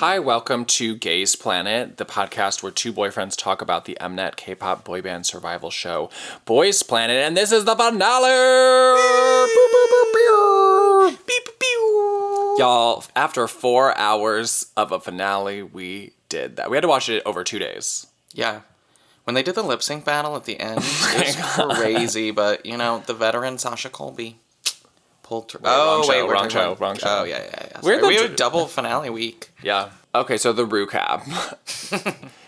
Hi, welcome to Gaze Planet, the podcast where two boyfriends talk about the Mnet K-pop boy band survival show, Boys Planet, and this is the finale! Y'all, after 4 hours of a finale, we did that. We had to watch it over 2 days. Yeah. When they did the lip sync battle at the end, it was crazy, but, you know, the veteran Sasha Colby pulled through. Wrong show. Oh, yeah. We had a double finale week. Yeah. Okay, so the recap.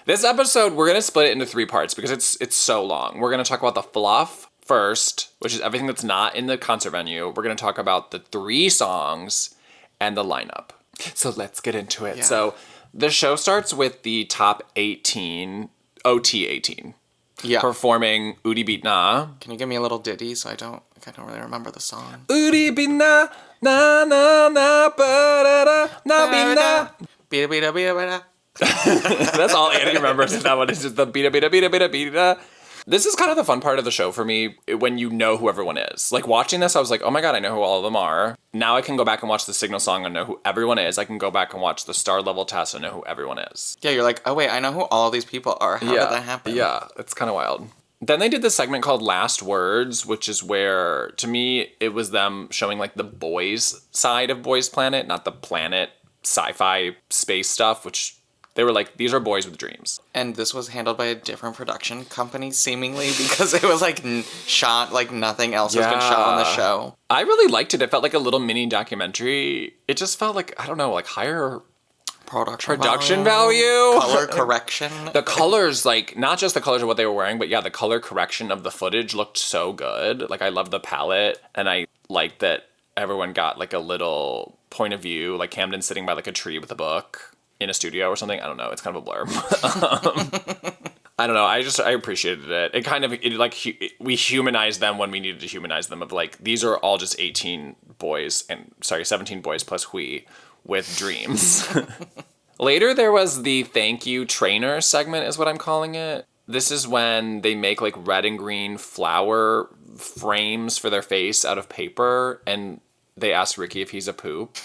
This episode, we're going to split it into 3 parts because it's so long. We're going to talk about the fluff first, which is everything that's not in the concert venue. We're going to talk about the 3 songs and the lineup. So let's get into it. Yeah. So the show starts with the top 18, OT 18. Yeah. Performing Udi Bitna. Can you give me a little ditty so I don't really remember the song? Udi Bitna, na na na ba da da na bitna. Bida bida bida bida. That's all Annie remembers is that one. It's just the bida bida bida bida bida. This is kind of the fun part of the show for me when you know who everyone is. Like watching this, I was like, oh my god, I know who all of them are. Now I can go back and watch the Signal song and know who everyone is. I can go back and watch the star level test and know who everyone is. Yeah, you're like, oh wait, I know who all of these people are. How did that happen? Yeah, it's kind of wild. Then they did this segment called Last Words, which is where, to me, it was them showing like the boys side of Boys Planet, not the planet sci-fi space stuff, which they were like, these are boys with dreams. And this was handled by a different production company, seemingly, because it was like shot like nothing else has been shot on the show. I really liked it. It felt like a little mini documentary. It just felt like, I don't know, like higher production value. Color correction. The colors, like, not just the colors of what they were wearing, but yeah, the color correction of the footage looked so good. Like, I loved the palette, and I liked that everyone got like a little point of view, like Kamden sitting by like a tree with a book in a studio or something. I don't know. It's kind of a blur. I don't know. I appreciated it. It kind of, we humanized them when we needed to humanize them of like, these are all just 17 boys plus Hui with dreams. Later, there was the thank you trainer segment is what I'm calling it. This is when they make like red and green flower frames for their face out of paper and they ask Ricky if he's a poop.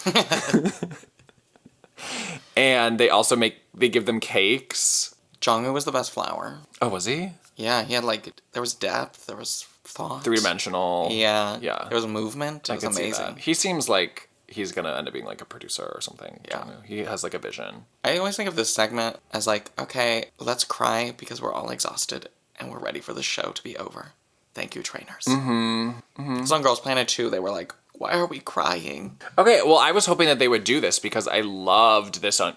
And they also give them cakes. Jongwoo was the best flower. Oh, was he? Yeah, he had there was depth, there was thought. 3-dimensional. Yeah. There was movement. It was amazing. He seems like he's going to end up being like a producer or something. Yeah. He has like a vision. I always think of this segment as like, okay, let's cry because we're all exhausted and we're ready for the show to be over. Thank you, trainers. Mm-hmm. Because on Girls Planet 2, they were like, why are we crying? Okay, well, I was hoping that they would do this because I love this on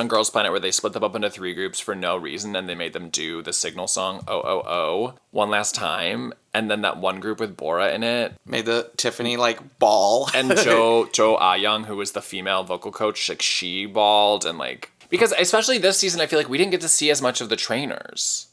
Girls Planet where they split them up into 3 groups for no reason and they made them do the Signal song Oh Oh Oh one last time, and then that one group with Bora in it made the Tiffany like bawl, and Jo Ah-young, who was the female vocal coach, like she bawled, and like because especially this season I feel like we didn't get to see as much of the trainers.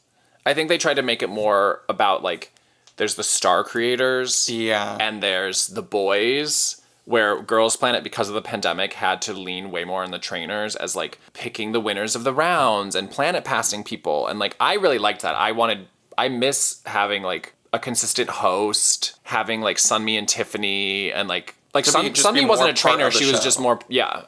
I think they tried to make it more about like there's the star creators, and there's the boys, where Girls Planet, because of the pandemic, had to lean way more on the trainers as, like, picking the winners of the rounds and planet passing people. And, like, I really liked that. I miss having, like, a consistent host, having, like, Sunmi and Tiffany, and, like Sunmi wasn't a trainer, she was just more,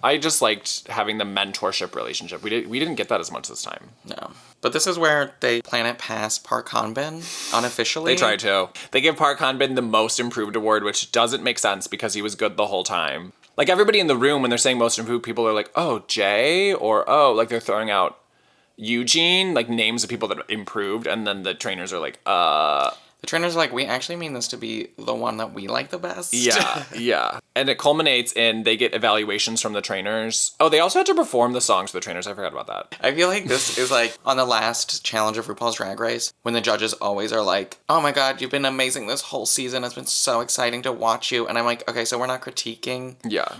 I just liked having the mentorship relationship. We didn't get that as much this time. No. But this is where they planet pass Park Hanbin unofficially. They tried to. They give Park Hanbin the most improved award, which doesn't make sense because he was good the whole time. Like everybody in the room, when they're saying most improved, people are like, oh, Jay, or oh, like they're throwing out Eugene, like names of people that improved, and then the trainers are like, The trainers are like, we actually mean this to be the one that we like the best. Yeah. And it culminates in they get evaluations from the trainers. Oh, they also had to perform the songs for the trainers. I forgot about that. I feel like this is like on the last challenge of RuPaul's Drag Race, when the judges always are like, oh my god, you've been amazing this whole season. It's been so exciting to watch you. And I'm like, okay, so we're not critiquing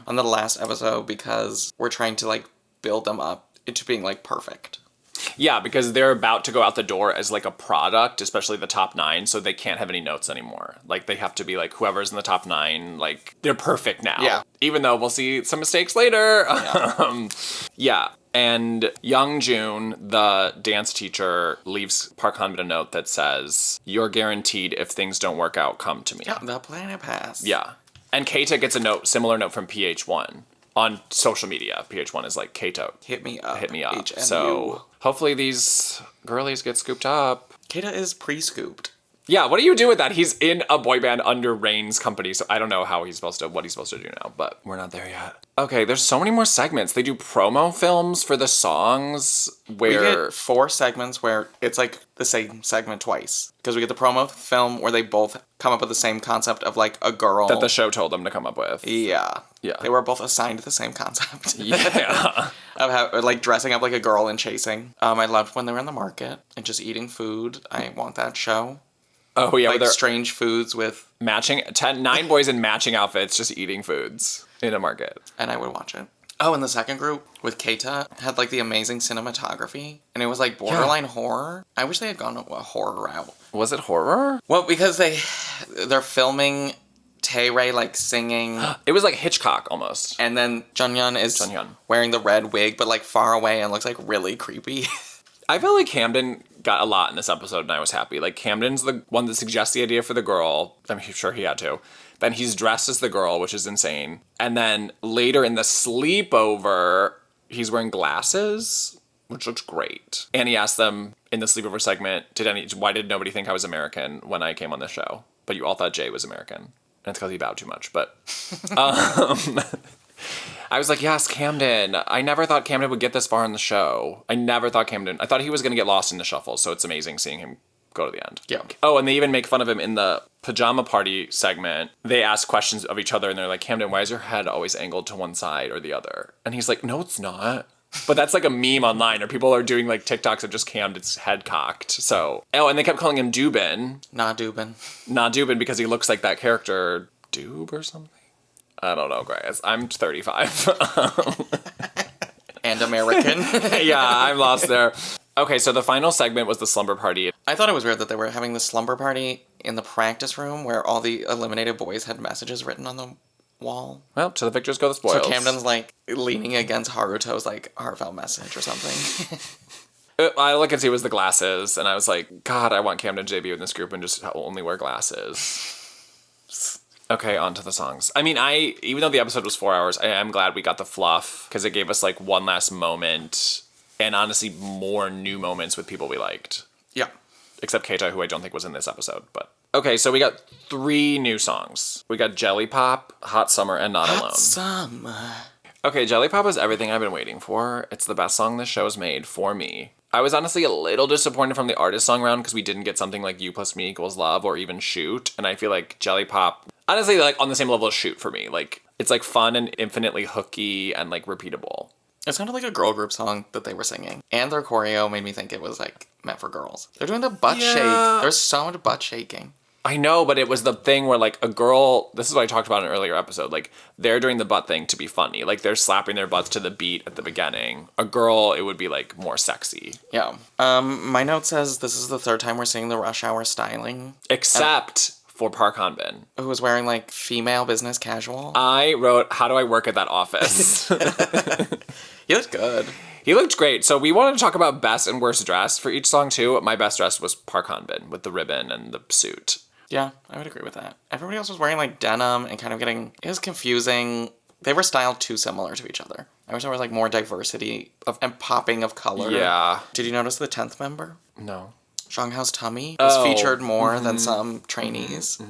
on the last episode because we're trying to like build them up into being like perfect. Yeah, because they're about to go out the door as like a product, especially the top 9, so they can't have any notes anymore. Like they have to be like whoever's in the top 9, like they're perfect now. Yeah. Even though we'll see some mistakes later. Yeah. And Young Jun, the dance teacher, leaves Park Hanbin a note that says, you're guaranteed if things don't work out, come to me. Yeah, the planet pass. Yeah. And Keita gets a similar note from PH1. on social media, PH1 is like Keita. Hit me up. Hit me up. HMU. So hopefully these girlies get scooped up. Keita is pre-scooped. Yeah, what do you do with that? He's in a boy band under Rain's company, so I don't know what he's supposed to do now, but we're not there yet. Okay, there's so many more segments. They do promo films for the songs where... We get 4 segments where it's like the same segment twice. Because we get the promo film where they both come up with the same concept of like a girl... that the show told them to come up with. Yeah. Yeah. They were both assigned the same concept. Yeah. Of how, like, dressing up like a girl and chasing. I loved when they were in the market and just eating food. I want that show. Oh, yeah. Like strange foods with... matching... 9 boys in matching outfits just eating foods in a market. And I would watch it. Oh, and the second group with Keita had like the amazing cinematography. And it was like borderline horror. I wish they had gone a horror route. Was it horror? Well, because they're filming Tae-rae like singing. It was like Hitchcock almost. And then Junghyun is wearing the red wig, but like far away and looks like really creepy. I felt like Kamden got a lot in this episode and I was happy. Like Kamden's the one that suggests the idea for the girl. I'm sure he had to. Then he's dressed as the girl, which is insane. And then later in the sleepover, he's wearing glasses, which looks great. And he asked them in the sleepover segment, why did nobody think I was American when I came on the show? But you all thought Jay was American. And it's because he bowed too much. But I was like, yes, Kamden. I never thought Kamden would get this far in the show. I thought he was going to get lost in the shuffle. So it's amazing seeing him go to the end. Yeah. Oh, and they even make fun of him in the pajama party segment. They ask questions of each other and they're like, Kamden, why is your head always angled to one side or the other? And he's like, no, it's not. But that's like a meme online, or people are doing like TikToks of just Kamden's head cocked. So, and they kept calling him Dubin. Not Dubin, because he looks like that character, Doob or something. I don't know, guys. I'm 35. And American. Yeah, I'm lost there. Okay, so the final segment was the slumber party. I thought it was weird that they were having the slumber party in the practice room where all the eliminated boys had messages written on the wall. Well, to the victors go the spoils. So Kamden's like leaning against Haruto's like heartfelt message or something. All I could see was the glasses, and I was like, God, I want Kamden JB in this group and just only wear glasses. Okay, on to the songs. I mean, even though the episode was 4 hours, I am glad we got the fluff because it gave us like one last moment and honestly more new moments with people we liked. Yeah. Except Keita, who I don't think was in this episode, but... Okay, so we got 3 new songs. We got Jelly Pop, Hot Summer, and Not Alone. Hot Summer. Okay, Jelly Pop is everything I've been waiting for. It's the best song this show's made for me. I was honestly a little disappointed from the artist song round because we didn't get something like You Plus Me Equals Love or even Shoot, and I feel like Jelly Pop... honestly, like, on the same level as Shoot for me. Like, it's, like, fun and infinitely hooky and, like, repeatable. It sounded like a girl group song that they were singing. And their choreo made me think it was, like, meant for girls. They're doing the butt shake. There's so much butt shaking. I know, but it was the thing where, like, a girl... This is what I talked about in an earlier episode. Like, they're doing the butt thing to be funny. Like, they're slapping their butts to the beat at the beginning. A girl, it would be, like, more sexy. Yeah. My note says this is the 3rd time we're seeing the Rush Hour styling. Except... for Park Han-bin. Who was wearing, like, female business casual. I wrote, how do I work at that office? He looked good. He looked great. So we wanted to talk about best and worst dress for each song, too. My best dress was Park Han-bin with the ribbon and the suit. Yeah, I would agree with that. Everybody else was wearing, like, denim and kind of getting... It was confusing. They were styled too similar to each other. I wish there was, like, more diversity and popping of color. Yeah. Did you notice the 10th member? No. Zhang tummy was featured more than some trainees.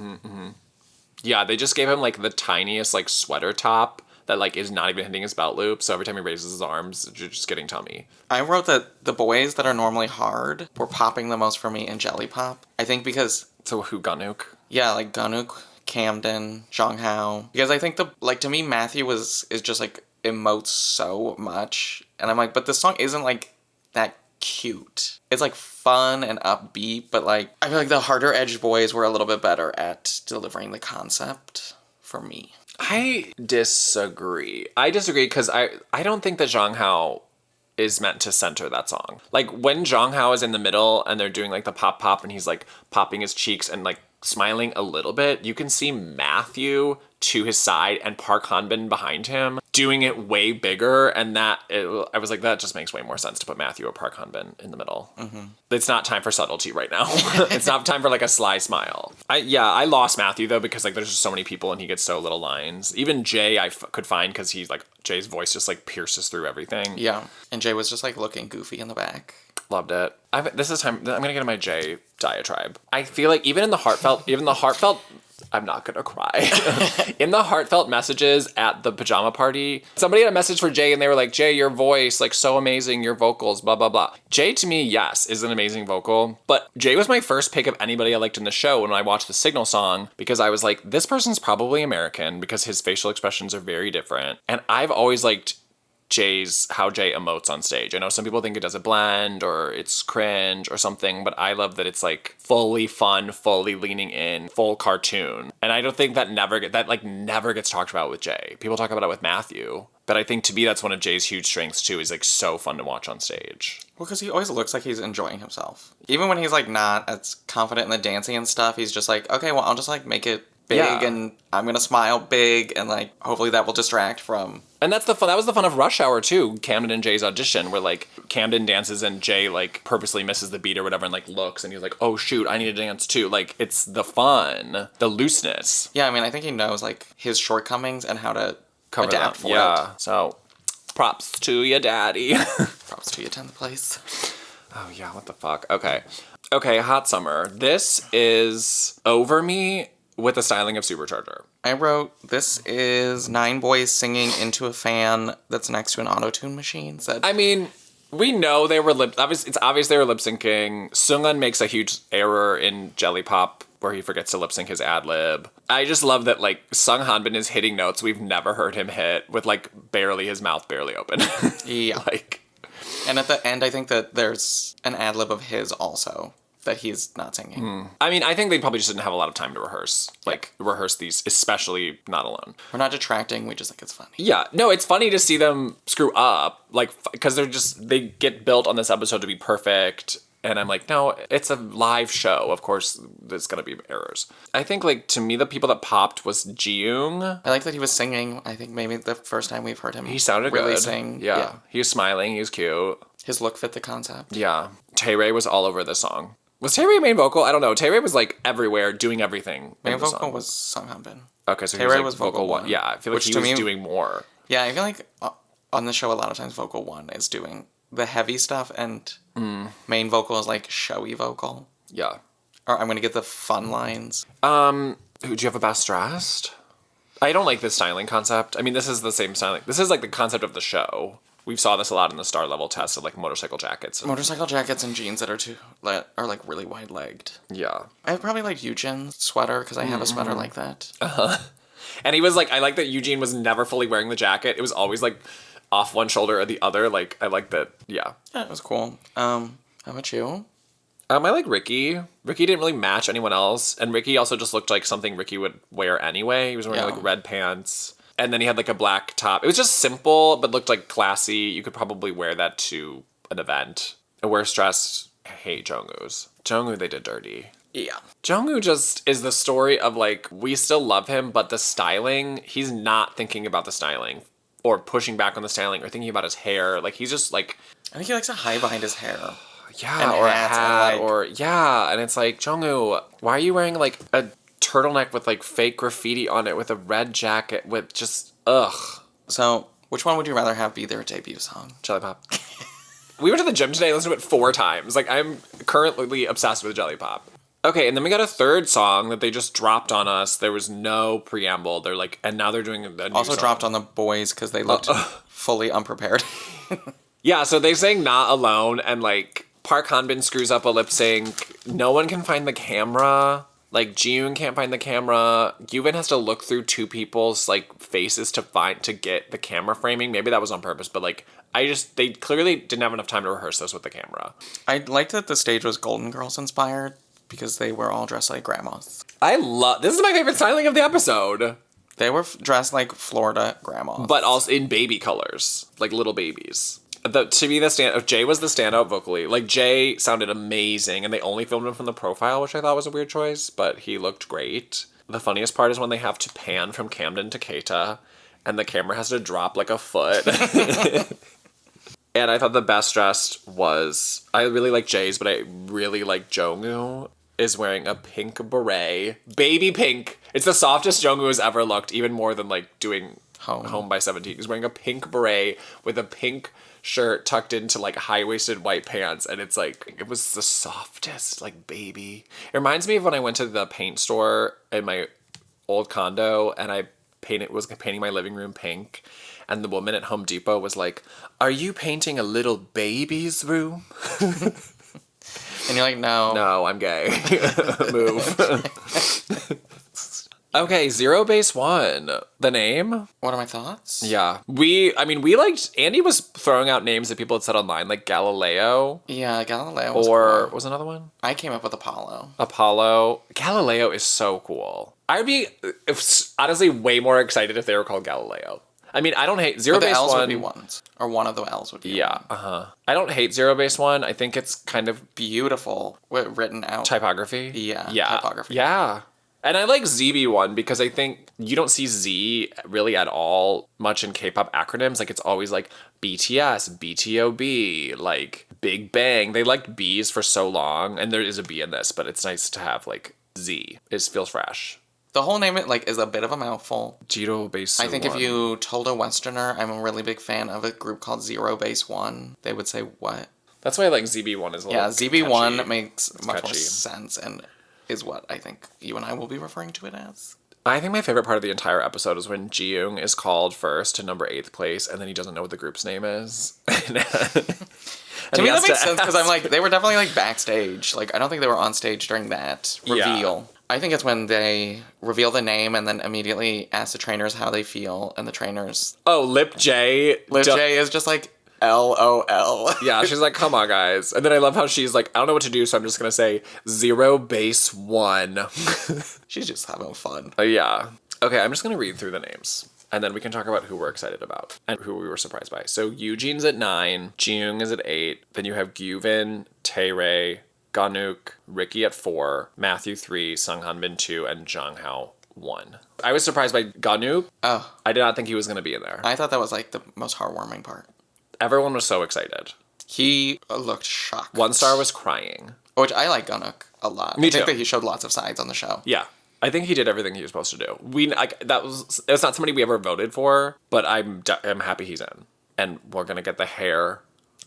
Yeah, they just gave him, like, the tiniest, like, sweater top that, like, is not even hitting his belt loop. So every time he raises his arms, you're just getting tummy. I wrote that the boys that are normally hard were popping the most for me in Jelly Pop. I think because... So who, Ganuk? Yeah, like, Ganuk, Kamden, Zhang. Because I think to me, Matthew is just, like, emotes so much. And I'm like, but this song isn't, like, that cute. It's, like, fun and upbeat, but, like, I feel like the harder edged boys were a little bit better at delivering the concept for me. I disagree. Because I don't think that Zhang Hao is meant to center that song. Like, when Zhang Hao is in the middle and they're doing, like, the pop and he's, like, popping his cheeks and, like, smiling a little bit, you can see Matthew to his side and Park Han-bin behind him doing it way bigger, and I was like, that just makes way more sense to put Matthew or Park Han-bin in the middle. Mm-hmm. It's not time for subtlety right now. It's not time for like a sly smile. I lost Matthew though, because like there's just so many people and he gets so little lines. Even Jay could find, because he's like, Jay's voice just like pierces through everything. Yeah, and Jay was just like looking goofy in the back. Loved it. This is time. I'm gonna get in my Jay diatribe. I feel like even the heartfelt, I'm not gonna cry. In the heartfelt messages at the pajama party, somebody had a message for Jay and they were like, Jay, your voice, like so amazing, your vocals, blah, blah, blah. Jay to me, yes, is an amazing vocal, but Jay was my first pick of anybody I liked in the show when I watched the Signal song, because I was like, this person's probably American because his facial expressions are very different. And I've always liked how Jay emotes on stage. I know some people think it does a blend or it's cringe or something, but I love that it's like fully fun, fully leaning in, full cartoon. And I don't think that never gets talked about with Jay. People talk about it with Matthew, but I think to me that's one of Jay's huge strengths too. He's like so fun to watch on stage. Well, because he always looks like he's enjoying himself. Even when he's like not as confident in the dancing and stuff, he's just like, okay, well, I'll just like make it big and I'm gonna smile big and like hopefully that will distract from. And that's the fun. That was the fun of Rush Hour too. Kamden and Jay's audition, where like Kamden dances and Jay like purposely misses the beat or whatever and like looks and he's like, oh shoot, I need to dance too. Like it's the fun, the looseness. Yeah, I mean, I think he knows like his shortcomings and how to adapt for it. Yeah. So props to you, daddy. Props to you, 10th place. Oh yeah, what the fuck? Okay, Hot Summer. This is over me with the styling of Supercharger. I wrote, this is 9 boys singing into a fan that's next to an auto-tune machine. I mean, we know they were it's obvious they were lip syncing. Seunghan makes a huge error in Jelly Pop where he forgets to lip sync his ad lib. I just love that like Sung Hanbin is hitting notes we've never heard him hit with like his mouth barely open. Yeah. And at the end, I think that there's an ad lib of his also that he's not singing. I mean, I think they probably just didn't have a lot of time to rehearse. Rehearse these, especially Not Alone. We're not detracting, we just think it's funny. Yeah, no, it's funny to see them screw up, like, because they get built on this episode to be perfect, and I'm like, no, it's a live show, of course there's gonna be errors. I think, like, to me, the people that popped was Ji-young. I like that he was singing. I think maybe the first time we've heard him he sounded really good. Sing. Yeah, he was smiling, he was cute. His look fit the concept. Yeah, Tae-rae was all over this song. Was Tae-rae main vocal? I don't know. Tae-rae was like everywhere, doing everything. Main vocal was Sung Han-bin. Okay, so Tae-rae was vocal 1. Yeah, I feel like he was doing more. Yeah, I feel like on the show a lot of times vocal 1 is doing the heavy stuff and main vocal is like showy vocal. Yeah. Or I'm gonna get the fun lines. Who do you have a best dressed? I don't like this styling concept. I mean, this is the same styling. This is like the concept of the show. We saw this a lot in the star level test of like motorcycle jackets. Motorcycle jackets and jeans that are like really wide legged. Yeah. I probably like Eugen's sweater because I have a sweater like that. Uh-huh. And he was like, I like that Eugene was never fully wearing the jacket. It was always like off one shoulder or the other. Like, I like that. Yeah. Yeah, it was cool. How about you? I like Ricky. Ricky didn't really match anyone else. And Ricky also just looked like something Ricky would wear anyway. He was wearing like red pants. And then he had like a black top. It was just simple, but looked like classy. You could probably wear that to an event. And worst dressed, I hate Jungwoo's. Jungwoo, they did dirty. Yeah. Jungwoo just is the story of like, we still love him, but the styling, he's not thinking about the styling or pushing back on the styling or thinking about his hair. Like, he's just like... I think he likes to hide behind his hair. Yeah, or a hat, and it's like, Jungwoo, why are you wearing like a turtleneck with like fake graffiti on it with a red jacket with just ugh. So, which one would you rather have be their debut song? Jelly Pop. We went to the gym today and listened to it 4 times. Like, I'm currently obsessed with Jelly Pop. Okay, and then we got a third song that they just dropped on us. There was no preamble. They're like, and now they're doing a new also song. Dropped on the boys because they looked fully unprepared. Yeah, so they sang Not Alone, and like Park Han-bin screws up a lip sync. No one can find the camera. Like, Ji-yoon can't find the camera. Yuvin has to look through 2 people's, like, faces to get the camera framing. Maybe that was on purpose, but, like, they clearly didn't have enough time to rehearse this with the camera. I liked that the stage was Golden Girls inspired because they were all dressed like grandmas. This is my favorite styling of the episode. They were dressed like Florida grandmas. But also in baby colors, like little babies. To me, Jay was the standout vocally. Like, Jay sounded amazing, and they only filmed him from the profile, which I thought was a weird choice, but he looked great. The funniest part is when they have to pan from Kamden to Keita, and the camera has to drop like a foot. And I thought the best dressed was, I really like Jay's, but I really like Jongwoo is wearing a pink beret. Baby pink. It's the softest Jongwoo has ever looked, even more than like doing Home by 17. He's wearing a pink beret with a pink shirt tucked into like high-waisted white pants, and it's like, it was the softest, like, baby. It reminds me of when I went to the paint store in my old condo, and I was painting my living room pink, and the woman at Home Depot was like, "Are you painting a little baby's room?" And you're like, "No. No, I'm gay." Move. Okay, Zero Base One. The name? What are my thoughts? Yeah. We liked, Andy was throwing out names that people had said online, like Galileo. Yeah, Galileo was Or, cool. was another one? I came up with Apollo. Apollo. Galileo is so cool. I'd be, honestly, way more excited if they were called Galileo. I mean, I don't hate Zero Base One. The L's would be ones. Or one of the L's would be Yeah, I don't hate Zero Base One. I think it's kind of beautiful written out. Typography? Yeah. Typography. Yeah. And I like ZB1 because I think you don't see Z really at all much in K-pop acronyms. Like, it's always like BTS, BTOB, like Big Bang. They liked B's for so long, and there is a B in this, but it's nice to have like Z. It feels fresh. The whole name is a bit of a mouthful. Zero Base I think One. if you told a Westerner I'm a really big fan of a group called Zero Base One, they would say, what? That's why I like ZB1 is a little ZB1 catchy. makes much more catchy. sense and is what I think you and I will be referring to it as. I think my favorite part of the entire episode is when Jiyoung is called first to number 8th place, and then he doesn't know what the group's name is. To me, that makes sense because I'm like, they were definitely like backstage. Like, I don't think they were on stage during that reveal. Yeah. I think it's when they reveal the name and then immediately ask the trainers how they feel, and the trainers. Oh, Lip J. Lip J is just like, LOL. Yeah, she's like, come on, guys. And then I love how she's like, I don't know what to do, so I'm just going to say Zero Base One. She's just having fun. Yeah. Okay, I'm just going to read through the names. And then we can talk about who we're excited about and who we were surprised by. So Eugene's at 9, Jiyoung is at 8, then you have Gyuvin, Taeray, Ganuk, Ricky at 4, Matthew 3, Sunghanbin 2, and Jonghao 1. I was surprised by Ganuk. Oh. I did not think he was going to be in there. I thought that was like the most heartwarming part. Everyone was so excited. He looked shocked. One star was crying. Which I like Ganuk a lot. Me I think too. that he showed lots of sides on the show. Yeah. I think he did everything he was supposed to do. That's not somebody we ever voted for, but I'm happy he's in. And we're going to get the hair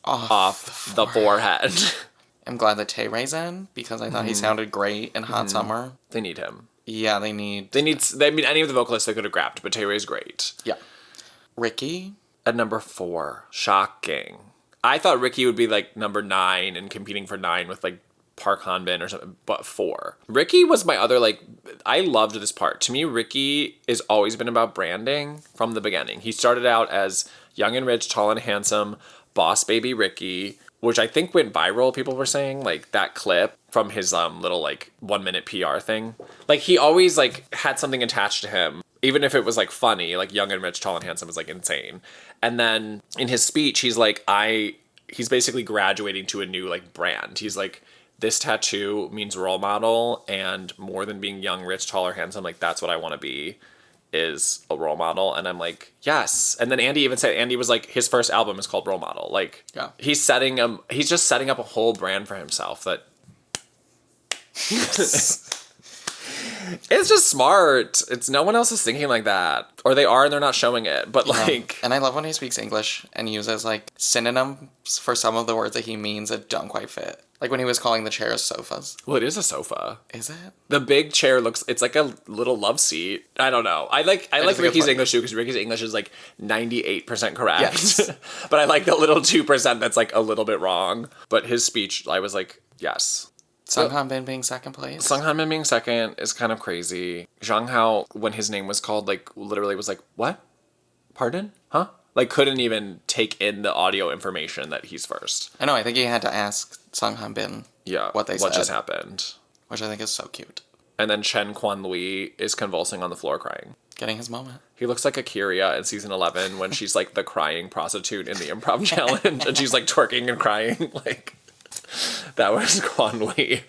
off the forehead. I'm glad that Taeray's in because I thought he sounded great in Hot Summer. They need him. Yeah, they need any of the vocalists they could have grabbed, but Taeray's great. Yeah. Ricky? At number 4. Shocking. I thought Ricky would be like number 9 and competing for 9 with like Park Hanbin or something, but 4. Ricky was my other, like, I loved this part. To me, Ricky has always been about branding from the beginning. He started out as young and rich, tall and handsome, boss baby Ricky, which I think went viral, people were saying, like, that clip from his little, like, 1-minute PR thing. Like, he always, like, had something attached to him. Even if it was, like, funny, like, young and rich, tall and handsome was, like, insane. And then in his speech, he's like, he's basically graduating to a new, like, brand. He's like, this tattoo means role model, and more than being young, rich, tall, or handsome, like, that's what I want to be, is a role model. And I'm like, yes. And then Andy was like, his first album is called Role Model. Like, yeah. He's just setting up a whole brand for himself that it's just smart. It's no one else is thinking like that. Or they are and they're not showing it. But like, and I love when he speaks English and uses like synonyms for some of the words that he means that don't quite fit. Like when he was calling the chairs sofas. Well, it is a sofa. Is it? The big chair it's like a little love seat. I don't know. I like Ricky's English too, because Ricky's English is like 98% correct. Yes. But I like the little 2% that's like a little bit wrong. But his speech, I was like, yes. Sunghanbin being second place. Sunghanbin being second is kind of crazy. Zhang Hao, when his name was called, like, literally was like, what? Pardon? Huh? Like, couldn't even take in the audio information that he's first. I know, I think he had to ask Sunghanbin what they said. What just happened. Which I think is so cute. And then Chen Quan Lui is convulsing on the floor crying. Getting his moment. He looks like Akira in season 11 when she's like the crying prostitute in the improv challenge and she's like twerking and crying. Like, that was Kwan-Lee.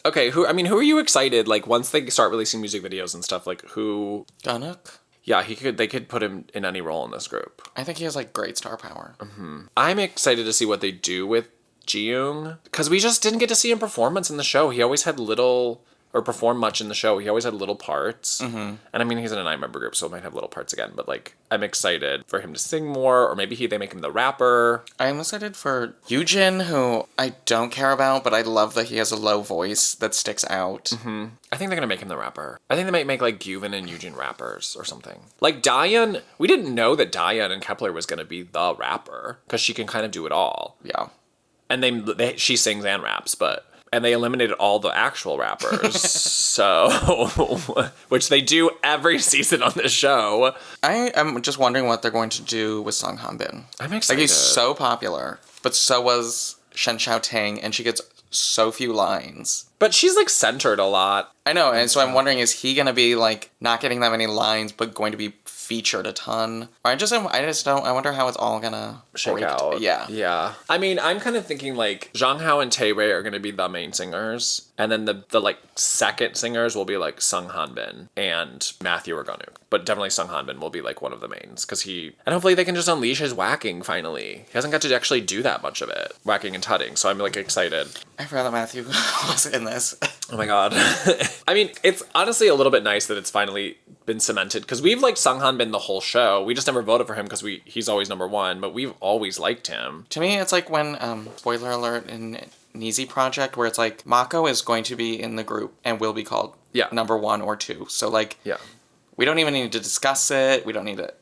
Okay, who are you excited? Like, once they start releasing music videos and stuff, like, who... Ganuk? Yeah, they could put him in any role in this group. I think he has, like, great star power. Mm-hmm. I'm excited to see what they do with Ji-young, because we just didn't get to see him performance in the show. He always had little... or perform much in the show. He always had little parts. Mm-hmm. And I mean, he's in a 9-member group, so he might have little parts again. But, like, I'm excited for him to sing more, or maybe they make him the rapper. I'm excited for Yoojin, who I don't care about, but I love that he has a low voice that sticks out. Mm-hmm. I think they're going to make him the rapper. I think they might make, like, Gyuvin and Yoojin rappers or something. Like, Dayan, we didn't know that Dayan and Kepler was going to be the rapper, because she can kind of do it all. Yeah. And she sings and raps, but... And they eliminated all the actual rappers, so... which they do every season on this show. I am just wondering what they're going to do with Song Han-bin. I'm excited. Like, he's so popular, but so was Shen Xiaoting, and she gets so few lines. But she's, like, centered a lot. I know, and so I'm wondering, is he going to be, like, not getting that many lines, but going to be featured a ton? Or I wonder how it's all gonna shake out. Yeah. Yeah. I mean, I'm kind of thinking, like, Zhang Hao and Tae-Wei are gonna be the main singers. And then the like, second singers will be, like, Sung Han-bin and Matthew or Ganuk. But definitely Sung Han-bin will be, like, one of the mains. And hopefully they can just unleash his whacking, finally. He hasn't got to actually do that much of it. Whacking and tutting. So I'm, like, excited. I forgot that Matthew was in this. Oh my god. I mean, it's honestly a little bit nice that it's finally been cemented, because we've liked Sung Han-bin the whole show. We just never voted for him because he's always number one, but we've always liked him. To me, it's like when, spoiler alert, in Neezy Project, where it's like, Mako is going to be in the group and will be called number 1 or 2. So, like, we don't even need to discuss it. We don't need to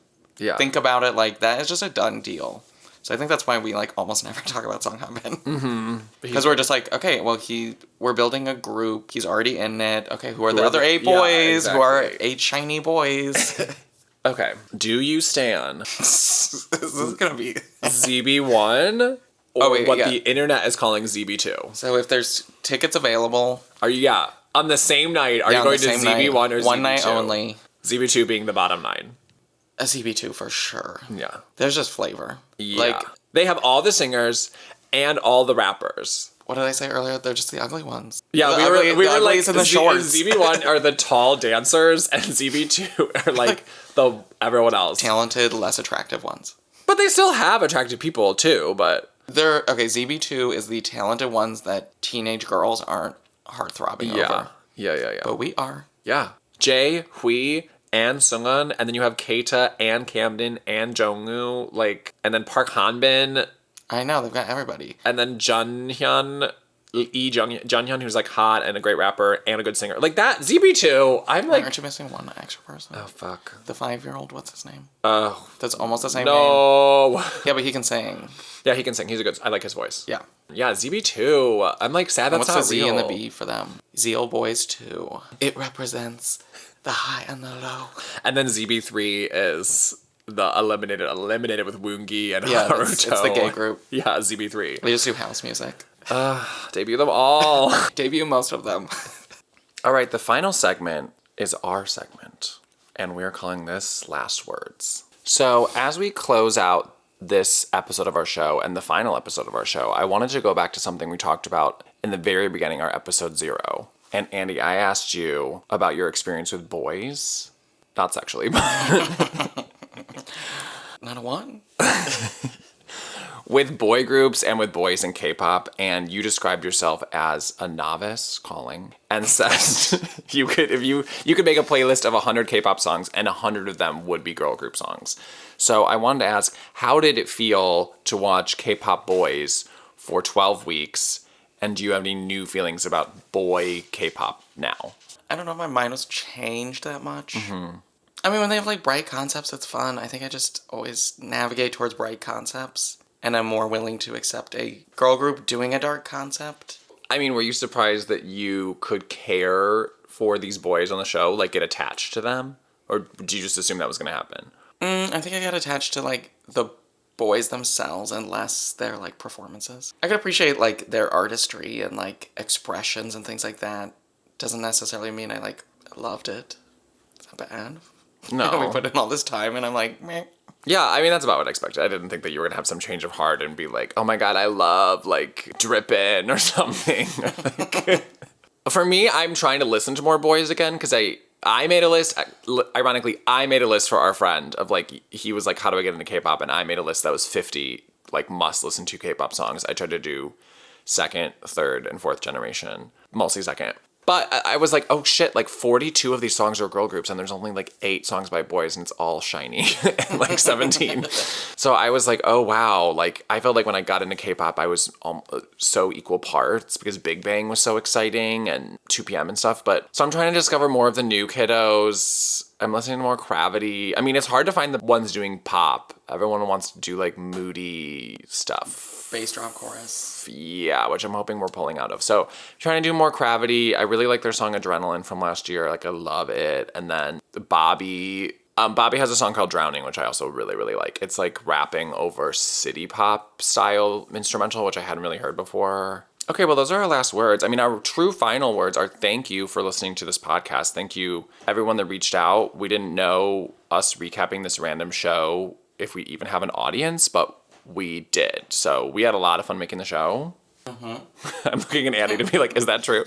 think about it. Like, that is just a done deal. So I think that's why we, like, almost never talk about Song Han-bin. Mm-hmm. Because we're just like, okay, well, we're building a group. He's already in it. Okay, who are the other 8 boys? Yeah, exactly. Who are 8 shiny boys? Okay. Do you stan this is going to be ZB1 or what the internet is calling ZB2? So if there's tickets available. Are you, on the same night, are you going to ZB1 or ZB2? One night only. ZB2 being the bottom 9. A ZB2 for sure. Yeah. There's just flavor. Yeah. Like, they have all the singers and all the rappers. What did I say earlier? They're just the ugly ones. Yeah, we were like, in the shorts. ZB1 are the tall dancers, and ZB2 are like everyone else. Talented, less attractive ones. But they still have attractive people too, but... ZB2 is the talented ones that teenage girls aren't heart-throbbing over. Yeah. But we are. Yeah. Jae, Hui, and Seungwon, and then you have Keita and Kamden and Jongwoo, like, and then Park Hanbin. I know, they've got everybody. And then Junhyun, Junhyun, who's like hot and a great rapper and a good singer. Like that, ZB2, I'm like... Aren't you missing one extra person? Oh, fuck. The 5-year-old, what's his name? Oh. That's almost the same name. Yeah, but he can sing. Yeah, he can sing. I like his voice. Yeah. Yeah, ZB2. I'm like sad that's not real. What's the Z and the B for them? Zeal Boys 2. It represents the high and the low. And then ZB3 is the eliminated with Woongi and Haruto. It's the gay group. Yeah, ZB3. They just do house music. Debut them all. Debut most of them. All right, the final segment is our segment, and we're calling this Last Words. So as we close out this episode of our show and the final episode of our show, I wanted to go back to something we talked about in the very beginning, our episode 0. And Andy, I asked you about your experience with boys. Not sexually, but... Not a one? With boy groups and with boys in K-pop, and you described yourself as a novice calling, and said you could make a playlist of 100 K-pop songs, and 100 of them would be girl group songs. So I wanted to ask, how did it feel to watch K-pop boys for 12 weeks, and do you have any new feelings about boy K-pop now? I don't know if my mind was changed that much. Mm-hmm. I mean, when they have, like, bright concepts, it's fun. I think I just always navigate towards bright concepts. And I'm more willing to accept a girl group doing a dark concept. I mean, were you surprised that you could care for these boys on the show, like get attached to them? Or did you just assume that was going to happen? I think I got attached to, like, the boys themselves and less their, like, performances. I could appreciate, like, their artistry and, like, expressions and things like that. Doesn't necessarily mean I, like, loved it. It's not bad. No. We put in all this time, and I'm like, meh. Yeah, I mean, that's about what I expected. I didn't think that you were going to have some change of heart and be like, oh my God, I love, like, Drippin' or something. For me, I'm trying to listen to more boys again because I made a list. Ironically, I made a list for our friend of, like, he was like, how do I get into K-pop? And I made a list that was 50, like, must listen to K-pop songs. I tried to do second, third, and fourth generation. Mostly second. But I was like, oh shit, like 42 of these songs are girl groups and there's only like 8 songs by boys and it's all shiny and like 17. So I was like, oh wow. Like I felt like when I got into K-pop, I was so equal parts because Big Bang was so exciting and 2PM and stuff. But so I'm trying to discover more of the new kiddos. I'm listening to more Gravity. I mean, it's hard to find the ones doing pop. Everyone wants to do like moody stuff. Bass drop chorus. Yeah, which I'm hoping we're pulling out of. So trying to do more Gravity. I really like their song Adrenaline from last year. Like I love it. And then Bobby. Bobby has a song called Drowning, which I also really, really like. It's like rapping over city pop style instrumental, which I hadn't really heard before. Okay, well, those are our last words. I mean, our true final words are thank you for listening to this podcast. Thank you, everyone that reached out. We didn't know us recapping this random show if we even have an audience, but we did. So we had a lot of fun making the show. Mm-hmm. I'm looking at Annie to be like, is that true?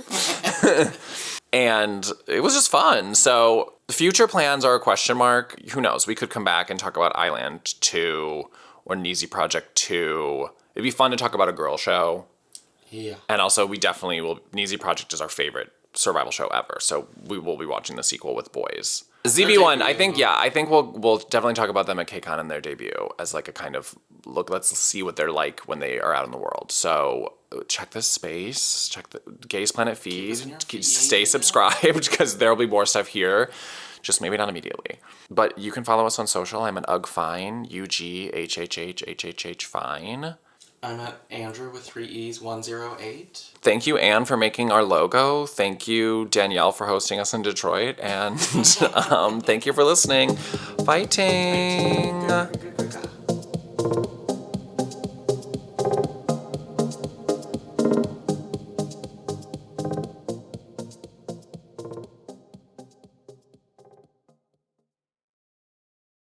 And it was just fun. So future plans are a question mark. Who knows? We could come back and talk about Island 2 or Neezy Project 2. It'd be fun to talk about a girl show. Yeah. And also we definitely will, Neezy Project is our favorite survival show ever. So we will be watching the sequel with boys. ZB1, I think we'll definitely talk about them at KCON in their debut as like a kind of look, let's see what they're like when they are out in the world. So check this space, check the Gaze Planet feed, stay subscribed because there'll be more stuff here, just maybe not immediately. But you can follow us on social. I'm at UGFine, UGHHHHHH Fine. I'm at Andrew with 3 E's 108. Thank you, Anne, for making our logo. Thank you, Danielle, for hosting us in Detroit. And thank you for listening. Fighting.